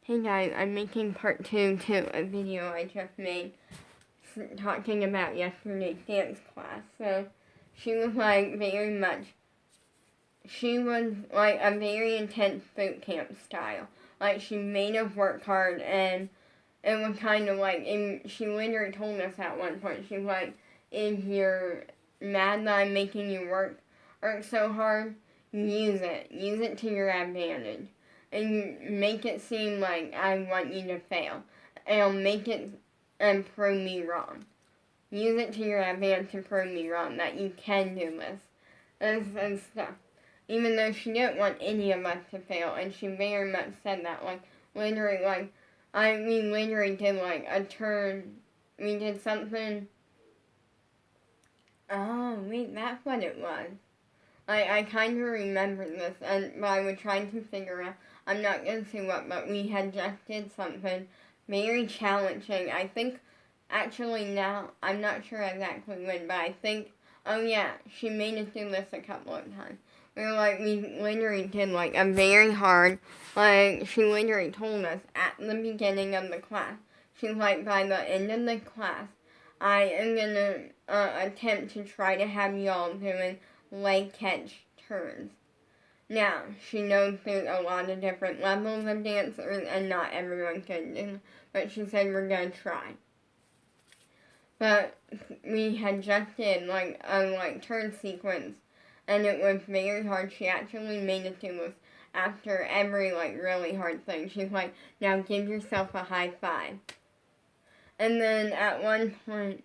Hey guys, I'm making part 2 to a video I just made talking about yesterday's dance class. So, she was like she was like a very intense boot camp style. Like, she made us work hard, and it was kind of like, she literally told us at one point, she's like, if you're mad that I'm making you work so hard, use it to your advantage. And make it seem like I want you to fail. And make it and prove me wrong. Use it to your advantage to prove me wrong that you can do this. And stuff. Even though she didn't want any of us to fail, and she very much said that, like, literally, like, we literally did, like, a turn, we did something, oh, wait, that's what it was. I kind of remember this, but I was trying to figure out, I'm not going to say what, but we had just did something very challenging. I think, actually now, I'm not sure exactly when, but I think, oh yeah, she made us do this a couple of times. We literally did, like, a very hard, like, she literally told us at the beginning of the class, she's like, by the end of the class, I am going to attempt to try to have y'all doing leg catch turns. Now, she knows there's a lot of different levels of dancers and not everyone can do, but she said we're going to try. But we had just did like a turn sequence, and it was very hard. She actually made it to us after every really hard thing. She's like, now give yourself a high five. And then at one point,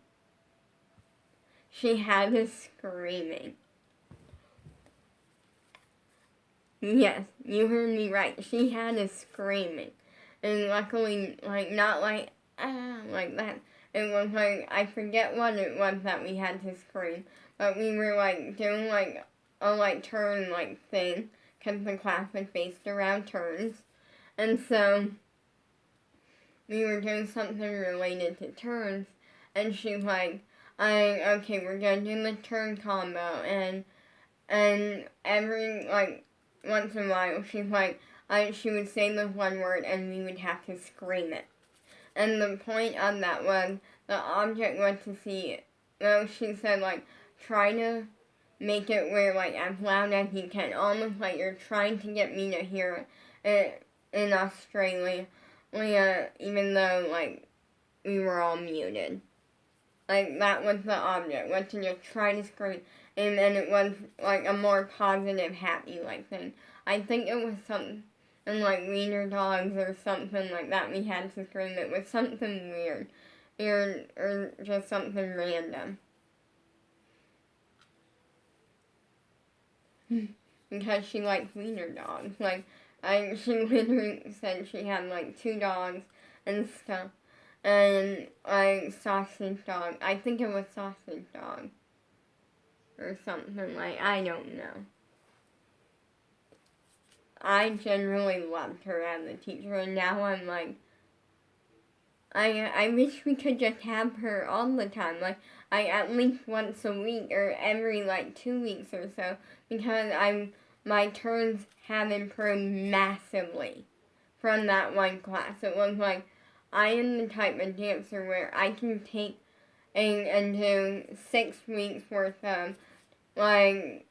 she had us screaming. Yes, you heard me right. She had us screaming. And luckily, not like, ah, like that. It was I forget what it was that we had to scream. But we were, doing, a, turn, thing. Because the class was based around turns. And so, we were doing something related to turns. And she's like, okay, we're gonna do the turn combo. And every, once in a while, she's like, she would say the one word and we would have to scream it. And the point of that was, the object was to see it. Well, she said, try to make it where, as loud as you can. Almost like you're trying to get me to hear it in Australia, even though, we were all muted. That was the object, was to just try to scream. And then it was, a more positive, happy, thing. I think it was something wiener dogs or something like that we had to scream. It was something weird. Or just something random. Because she likes wiener dogs. She literally said she had, 2 dogs and stuff. And, sausage dog. I think it was sausage dog. Or something I don't know. I generally loved her as a teacher, and now I'm I wish we could just have her all the time. At least once a week, or every, 2 weeks or so, because my turns have improved massively from that one class. It was I am the type of dancer where I can take and do 6 weeks worth of 2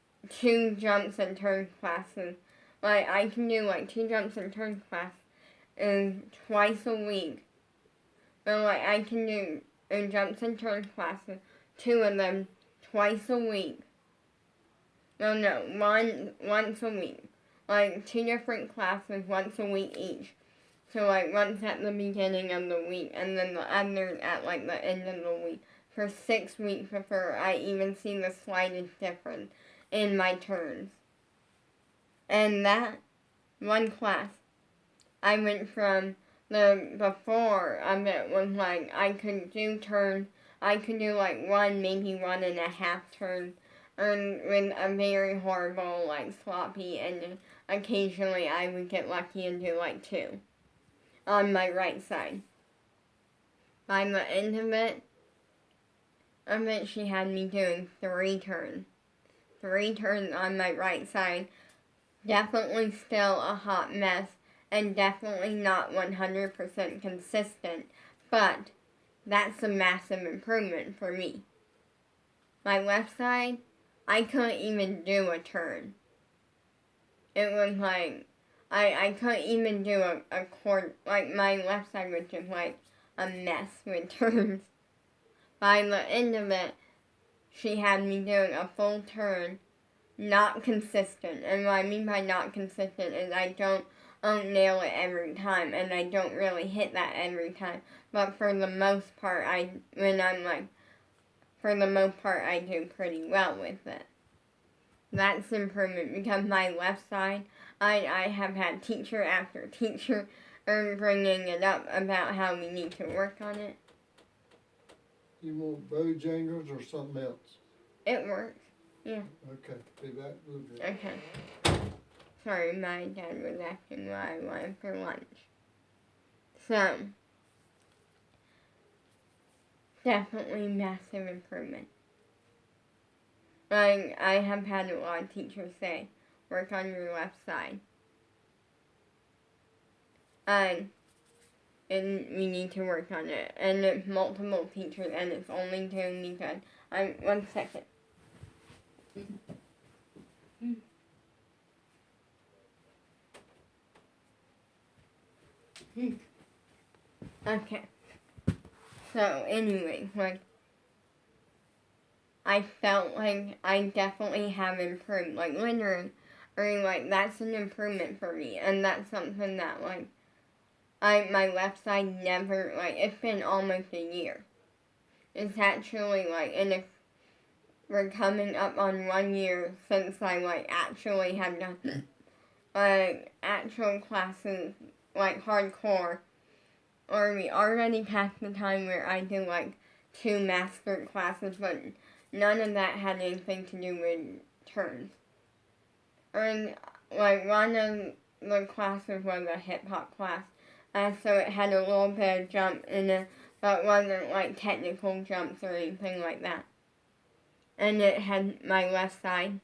jumps and turn classes. I can do 2 jumps and turn classes twice a week. But I can do jumps and turn classes, 2 of them twice a week. No, once a week. 2 different classes once a week each. So, once at the beginning of the week, and then the other at, the end of the week. For 6 weeks before I even see the slightest difference in my turns. And that one class, I went from before of it was I could do turns, I could do 1, maybe 1.5 turns, and with a very horrible, sloppy, and occasionally I would get lucky and do 2 on my right side. By the end of it, she had me doing 3 turns. 3 turns on my right side. Definitely still a hot mess. and definitely not 100% consistent, but that's a massive improvement for me. My left side, I couldn't even do a turn. It was like, I couldn't even do a chord, like my left side was just like a mess with turns. By the end of it, she had me doing a full turn, not consistent. And what I mean by not consistent is I don't nail it every time, and I don't really hit that every time. But for the most part, I do pretty well with it. That's improvement because my left side, I have had teacher after teacher bringing it up about how we need to work on it. You want Bojangles or something else? It works, yeah. Okay, be back a little bit. Okay. Sorry, my dad was asking what I wanted for lunch. So, definitely massive improvement. Like, I have had a lot of teachers say, work on your left side. And we need to work on it. And it's multiple teachers, and it's only doing me good. One second. Okay. So, anyway, like, I felt like I definitely have improved. Like, literally, like, that's an improvement for me. And that's something that, like, my left side never, like, it's been almost a year. It's actually, like, we're coming up on 1 year since I, like, actually have done, like, actual classes, like, hardcore. Or we already passed the time where I do, like, 2 master classes, but none of that had anything to do with turns. And, like, one of the classes was a hip-hop class, so it had a little bit of jump in it, but wasn't, like, technical jumps or anything like that. And it had my left side.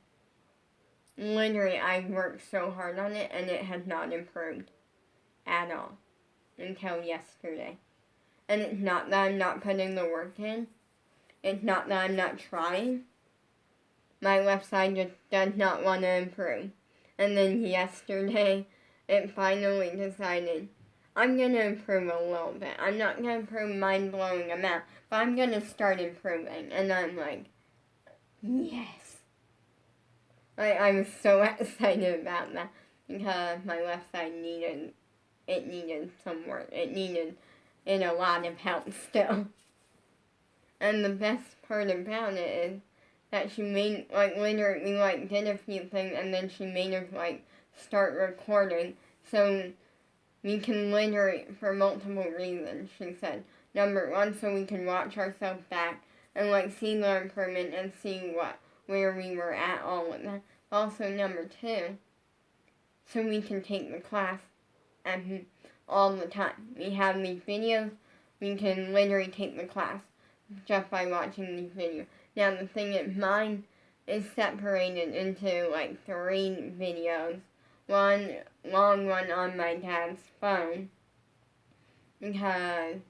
Literally, I worked so hard on it, and it has not improved at all until yesterday. And it's not that I'm not putting the work in. It's not that I'm not trying. My left side just does not want to improve. And then yesterday, it finally decided, I'm going to improve a little bit. I'm not going to improve mind-blowing amount, but I'm going to start improving. And I'm like, yes. I was so excited about that because my left side needed some work. It needed a lot of help still. And the best part about it is that she made, like, later we, like, did a few things, and then she made us, like, start recording, so we can literally, for multiple reasons, she said. Number one, so we can watch ourselves back, and, like, see the improvement, and see where we were at all of that. Also, number two, so we can take the class, and all the time. We have these videos, we can literally take the class just by watching these videos. Now the thing is, mine is separated into, like, 3 videos. One long one on my dad's phone, because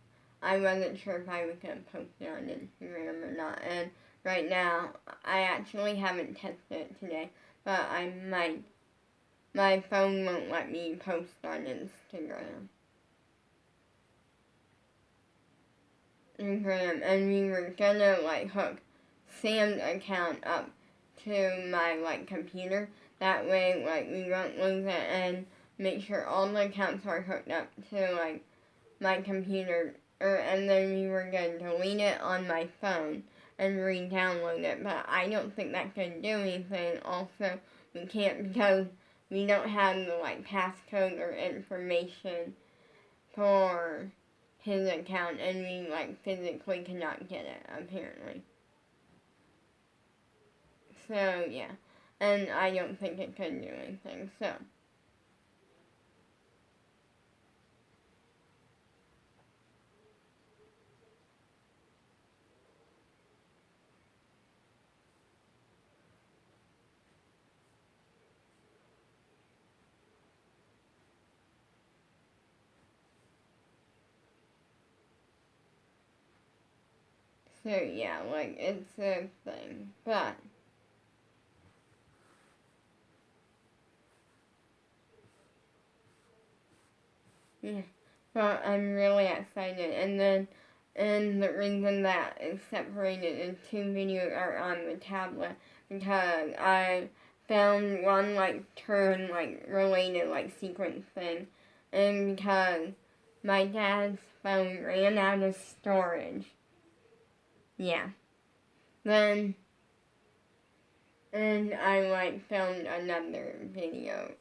I wasn't sure if I was going to post it on Instagram or not. And right now, I actually haven't tested it today, but I might. My phone won't let me post on Instagram. And we were gonna, like, hook Sam's account up to my, like, computer. That way, like, we won't lose it, and make sure all the accounts are hooked up to, like, my computer. And then we were gonna delete it on my phone and re-download it. But I don't think that's gonna do anything. Also, we can't because we don't have the, like, passcode or information for his account, and we, like, physically cannot get it, apparently. So, yeah. And I don't think it could do anything, so. So yeah, like it's a thing, but yeah, but I'm really excited. And the reason that it's separated in two videos are on the tablet because I found one like turn like related like sequence thing, and because my dad's phone ran out of storage. Yeah. Then and I like found another video,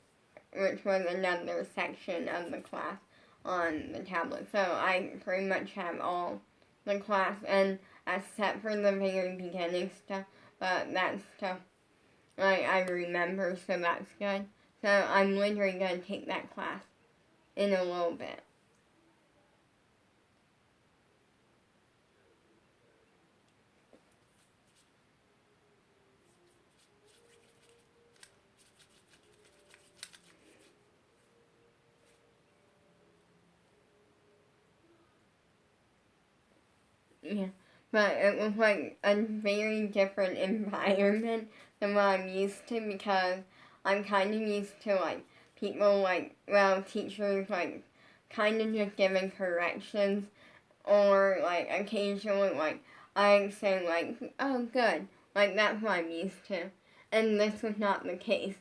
which was another section of the class on the tablet. So I pretty much have all the class, and except for the very beginning stuff, but that stuff like I remember, so that's good. So I'm literally gonna take that class in a little bit. Yeah, but it was like a very different environment than what I'm used to because I'm kind of used to like people like, well, teachers like kind of just giving corrections or like occasionally like I say like, oh good, like that's what I'm used to. And this was not the case.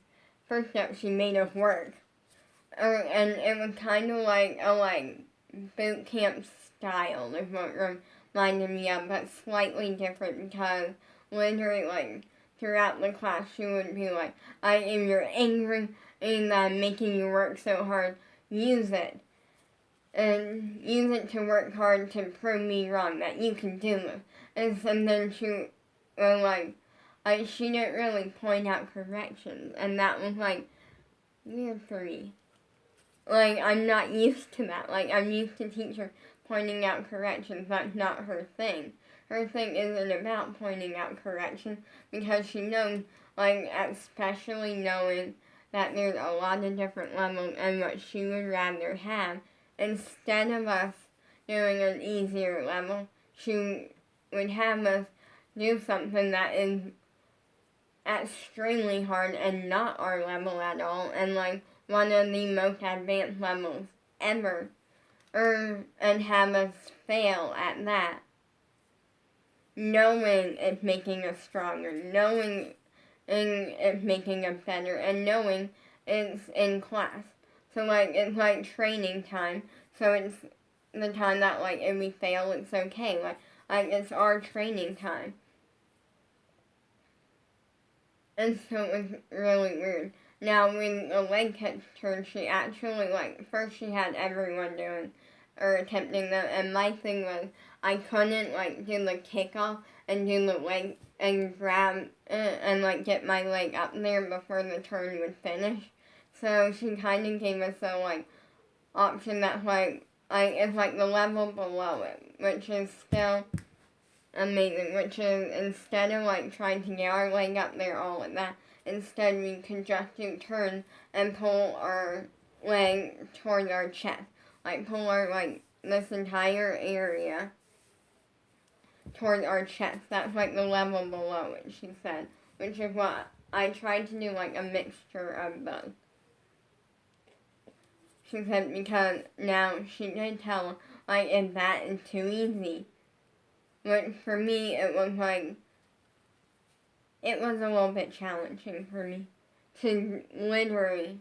First up, she made us work. And it was kind of like a like boot camp style is what reminded me of, but slightly different because literally like throughout the class she would be like, I am you're angry and I'm making you work so hard, use it. And use it to work hard to prove me wrong that you can do it. And then she was like she didn't really point out corrections, and that was like weird for me. Like, I'm not used to that. Like, I'm used to teacher pointing out corrections. That's not her thing. Her thing isn't about pointing out corrections because she knows, like, especially knowing that there's a lot of different levels and what she would rather have. Instead of us doing an easier level, she would have us do something that is extremely hard and not our level at all, and like one of the most advanced levels ever, and have us fail at that, knowing it's making us stronger, knowing it's making us better, and knowing it's in class. So like it's like training time. So it's the time that like if we fail, it's okay. Like it's our training time. And so it was really weird. Now, when the leg catch turned, she actually, like, first she had everyone doing, or attempting them, and my thing was, I couldn't, like, do the kickoff and do the leg, and grab, and, like, get my leg up there before the turn would finish. So she kind of gave us a, like, option that's, like, it's, like, the level below it, which is still amazing, which is instead of like trying to get our leg up there all of that, instead we can just do turn and pull our leg toward our chest. Like pull our like this entire area toward our chest. That's like the level below it, she said. Which is what I tried to do, like a mixture of both. She said because now she did tell like if that is too easy. But for me, it was like, it was a little bit challenging for me to literally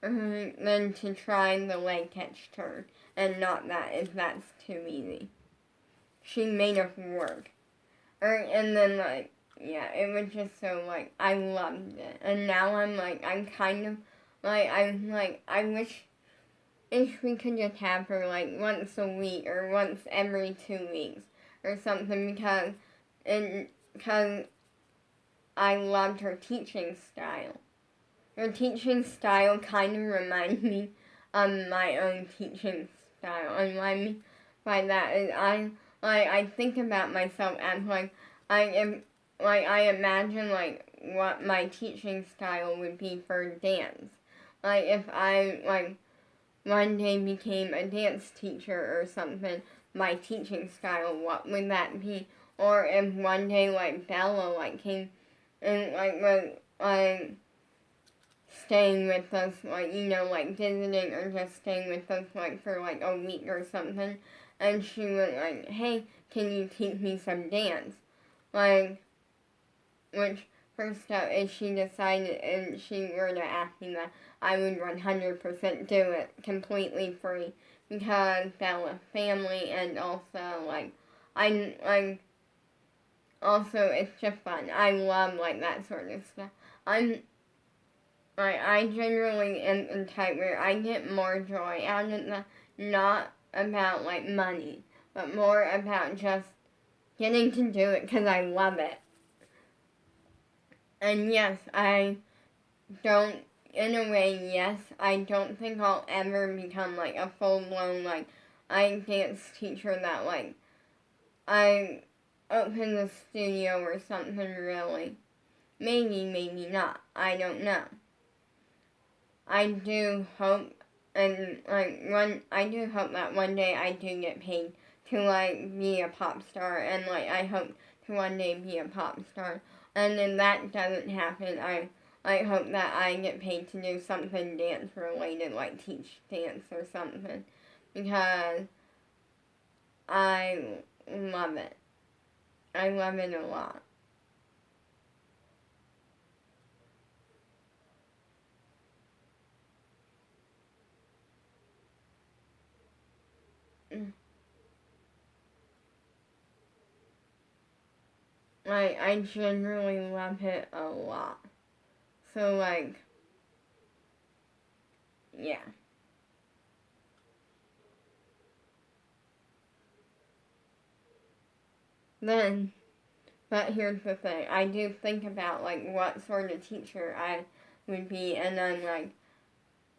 then to try the leg catch turn and not that if that's too easy. She made us work. And then like, yeah, it was just so like, I loved it. And now I'm like, I'm kind of like, I'm like, I wish if we could just have her like once a week or once every 2 weeks or something because I loved her teaching style. Her teaching style kind of reminds me of my own teaching style. And what I mean by that is I think about myself as like I imagine like what my teaching style would be for dance. Like if I like one day became a dance teacher or something, my teaching style, what would that be? Or if one day like Bella like came and like was like staying with us, like, you know, like visiting or just staying with us like for like a week or something, and she was like, hey, can you teach me some dance? Like, which first up, if she decided and she were to ask me that, I would 100% do it completely free because Bella family and also like I like also it's just fun. I love like that sort of stuff. I generally am the type where I get more joy out of the not about like money, but more about just getting to do it because I love it. And yes, I don't, in a way, yes, I don't think I'll ever become like a full blown like I dance teacher that like I open the studio or something really. Maybe, maybe not. I don't know. I do hope and like I do hope that one day I do get paid to like be a pop star and like I hope to one day be a pop star. And if that doesn't happen, I hope that I get paid to do something dance related, like teach dance or something. Because I love it. I love it a lot. I generally love it a lot. So like, yeah. Then, but here's the thing. I do think about like what sort of teacher I would be, and I'm like,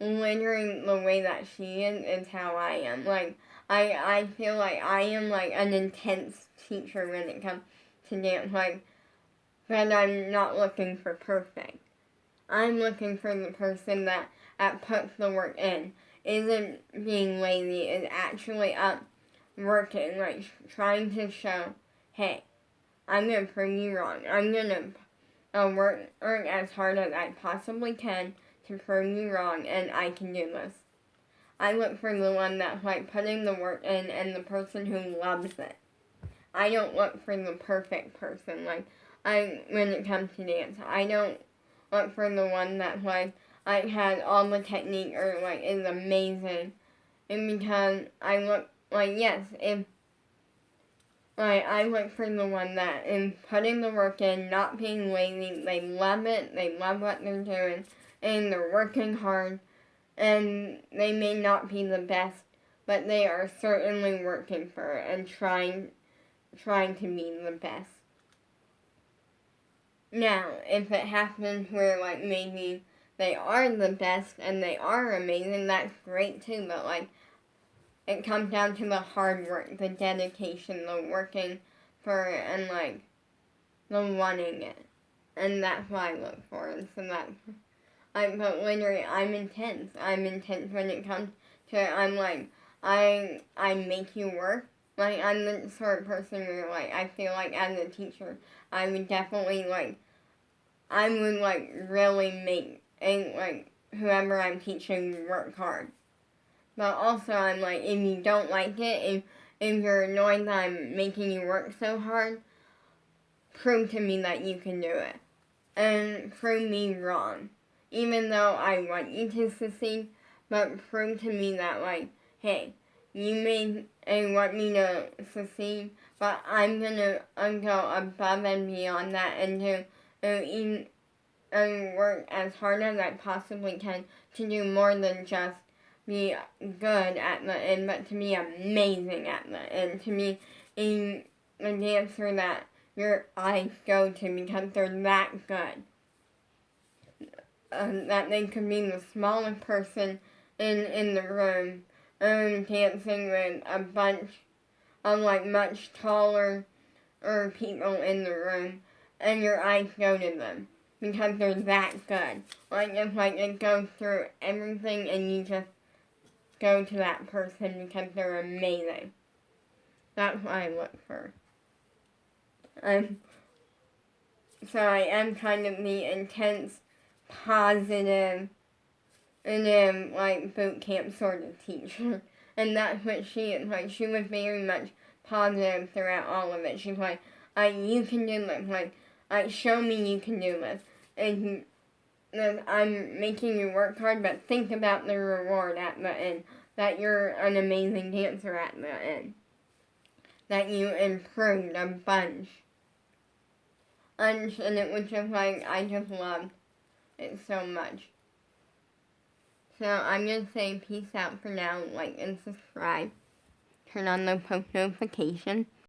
literally the way that she is how I am. Like, I feel like I am like an intense teacher when it comes to dance. Like, but I'm not looking for perfect. I'm looking for the person that puts the work in, isn't being lazy, is actually up working, like trying to show, hey, I'm gonna prove you wrong. I'm gonna work as hard as I possibly can to prove you wrong, and I can do this. I look for the one that's like putting the work in and the person who loves it. I don't look for the perfect person. Like when it comes to dance, I don't look for the one that like I had all the technique or like is amazing. And because I look like yes, if like I look for the one that is putting the work in, not being lazy, they love it, they love what they're doing, and they're working hard, and they may not be the best, but they are certainly working for it and trying to be the best. Now, if it happens where like maybe they are the best and they are amazing, that's great too, but like it comes down to the hard work, the dedication, the working for it, and like the wanting it. And that's what I look for. And so that's but literally I'm intense. I'm intense when it comes to it. I'm like I make you work. Like I'm the sort of person where like I feel like as a teacher I would definitely like I would like really make and like whoever I'm teaching work hard. But also I'm like if you don't like it, if you're annoyed that I'm making you work so hard, prove to me that you can do it. And prove me wrong. Even though I want you to succeed, but prove to me that like, hey, you may want me to succeed, but I'm gonna go above and beyond that and do and work as hard as I possibly can to do more than just be good at the end, but to be amazing at the end, to be a dancer that your eyes go to because they're that good. That they could be the smallest person in the room dancing with a bunch of like much taller people in the room and your eyes go to them because they're that good. Like it's like it goes through everything and you just go to that person because they're amazing. That's what I look for. So I am kind of the intense, positive, and then like boot camp sort of teacher. And that's what she is. Like, she was very much positive throughout all of it. She's like, you can do this. Like, show me you can do this. And I'm making you work hard, but think about the reward at the end. That you're an amazing dancer at the end. That you improved a bunch. And it was just like, I just loved it so much. So I'm going to say peace out for now, like and subscribe. Turn on the post notification.